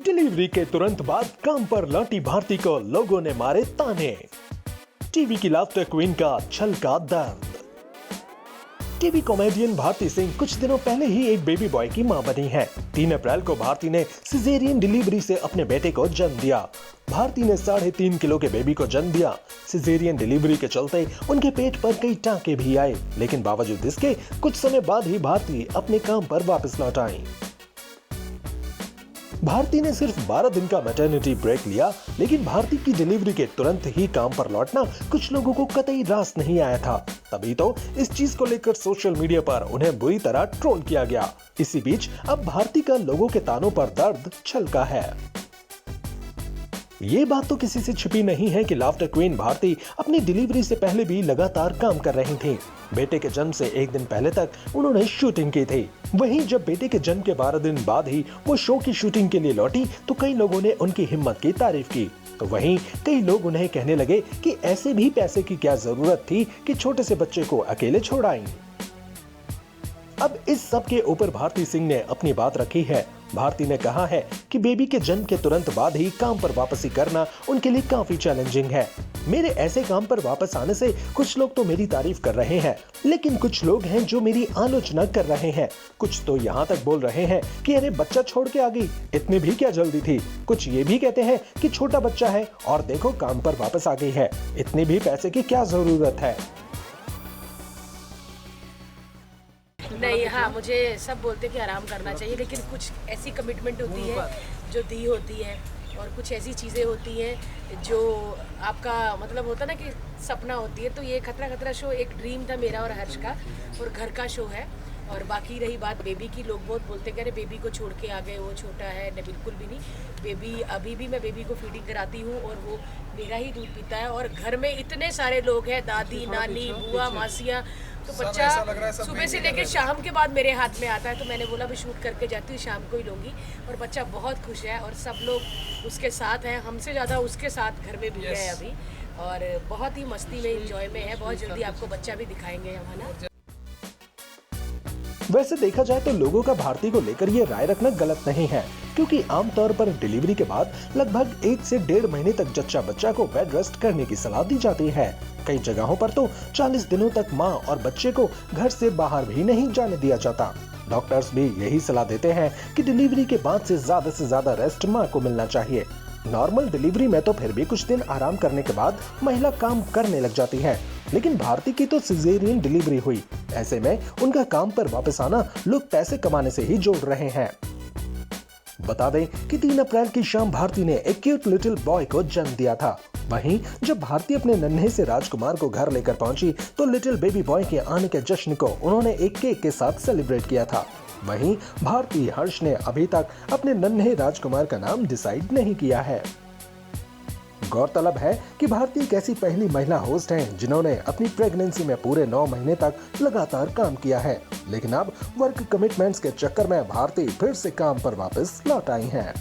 Delivery के तुरंत बाद काम पर लौटी भारती को लोगों ने मारे ताने। टीवी की लाफ्टर क्वीन का छलका दर्द। टीवी कॉमेडियन भारती सिंह कुछ दिनों पहले ही एक बेबी बॉय की मां बनी है। 3 अप्रैल को भारती ने सिजेरियन डिलीवरी से अपने बेटे को जन्म दिया। भारती ने 3.5 किलो के बेबी को जन्म दिया। सिजेरियन डिलीवरी के चलते उनके पेट पर कई टांके भी आए, लेकिन बावजूद इसके कुछ समय बाद ही भारती अपने काम पर वापस लौट आई। भारती ने सिर्फ 12 दिन का मैटरनिटी ब्रेक लिया, लेकिन भारती की डिलीवरी के तुरंत ही काम पर लौटना कुछ लोगों को कतई रास नहीं आया था। तभी तो इस चीज को लेकर सोशल मीडिया पर उन्हें बुरी तरह ट्रोल किया गया। इसी बीच अब भारती का लोगों के तानों पर दर्द छलका है। ये बात तो किसी से छिपी नहीं है कि लाफ्टर क्वीन भारती अपनी डिलीवरी से पहले भी लगातार काम कर रही थी। बेटे के जन्म से एक दिन पहले तक उन्होंने शूटिंग की थी। वहीं जब बेटे के जन्म के 12 दिन बाद ही वो शो की शूटिंग के लिए लौटी तो कई लोगों ने उनकी हिम्मत की तारीफ की। तो वहीं कई लोग उन्हें कहने लगे कि ऐसे भी पैसे की क्या जरूरत थी कि छोटे से बच्चे को अकेले छोड़ आई। अब इस सब के ऊपर भारती सिंह ने अपनी बात रखी है। भारती ने कहा है कि बेबी के जन्म के तुरंत बाद ही काम पर वापसी करना उनके लिए काफी चैलेंजिंग है। मेरे ऐसे काम पर वापस आने से कुछ लोग तो मेरी तारीफ कर रहे हैं, लेकिन कुछ लोग हैं जो मेरी आलोचना कर रहे हैं। कुछ तो यहाँ तक बोल रहे हैं कि अरे बच्चा छोड़ के आ गई, इतनी भी क्या जल्दी थी। कुछ ये भी कहते हैं कि छोटा बच्चा है और देखो काम पर वापस आ गई है, इतनी भी पैसे की क्या जरूरत है। नहीं, हाँ, मुझे सब बोलते कि आराम करना चाहिए, लेकिन कुछ ऐसी कमिटमेंट होती है जो दी होती है और कुछ ऐसी चीज़ें होती हैं जो आपका मतलब होता ना कि सपना होती है। तो ये खतरा शो एक ड्रीम था मेरा और हर्ष का, और घर का शो है। और बाकी रही बात बेबी की, लोग बहुत बोलते हैं कि अरे बेबी को छोड़ के आ गए, वो छोटा है। नहीं, बिल्कुल भी नहीं। बेबी अभी भी मैं बेबी को फीडिंग कराती हूँ और वो मेरा ही दूध पीता है। और घर में इतने सारे लोग हैं, दादी नानी बुआ मासियाँ, तो बच्चा सुबह से लेकर शाम के बाद मेरे हाथ में आता है। तो मैंने बोला भी शूट करके जाती हूँ, शाम को ही लूँगी। और बच्चा बहुत खुश है और सब लोग उसके साथ हैं, हमसे ज़्यादा उसके साथ घर में भी है अभी। और बहुत ही मस्ती में, इंजॉय में है। बहुत जल्दी आपको बच्चा भी दिखाएंगे हम, है ना। वैसे देखा जाए तो लोगों का भारती को लेकर ये राय रखना गलत नहीं है, क्योंकि आमतौर पर डिलीवरी के बाद लगभग 1 से 1.5 महीने तक जच्चा बच्चा को बेड रेस्ट करने की सलाह दी जाती है। कई जगहों पर तो 40 दिनों तक मां और बच्चे को घर से बाहर भी नहीं जाने दिया जाता। डॉक्टर्स भी यही सलाह देते हैं कि डिलीवरी के बाद से ज्यादा रेस्ट मां को मिलना चाहिए। नॉर्मल डिलीवरी में तो फिर भी कुछ दिन आराम करने के बाद महिला काम करने लग जाती है, लेकिन भारती की तो सिजेरियन डिलीवरी हुई। ऐसे में उनका काम पर वापस आना लोग पैसे कमाने से ही जोड़ रहे हैं। बता दें कि 3 अप्रैल की शाम भारती ने एक क्यूट लिटिल बॉय को जन्म दिया था। वहीं जब भारती अपने नन्हे से राजकुमार को घर लेकर पहुंची तो लिटिल बेबी बॉय के आने के जश्न को उन्होंने एक केक के साथ सेलिब्रेट किया था। वहीं भारती हर्ष ने अभी तक अपने नन्हे राजकुमार का नाम डिसाइड नहीं किया है। गौरतलब है कि भारती एक ऐसी पहली महिला होस्ट हैं जिन्होंने अपनी प्रेगनेंसी में पूरे 9 महीने तक लगातार काम किया है, लेकिन अब वर्क कमिटमेंट्स के चक्कर में भारती फिर से काम पर वापस लौट आई हैं।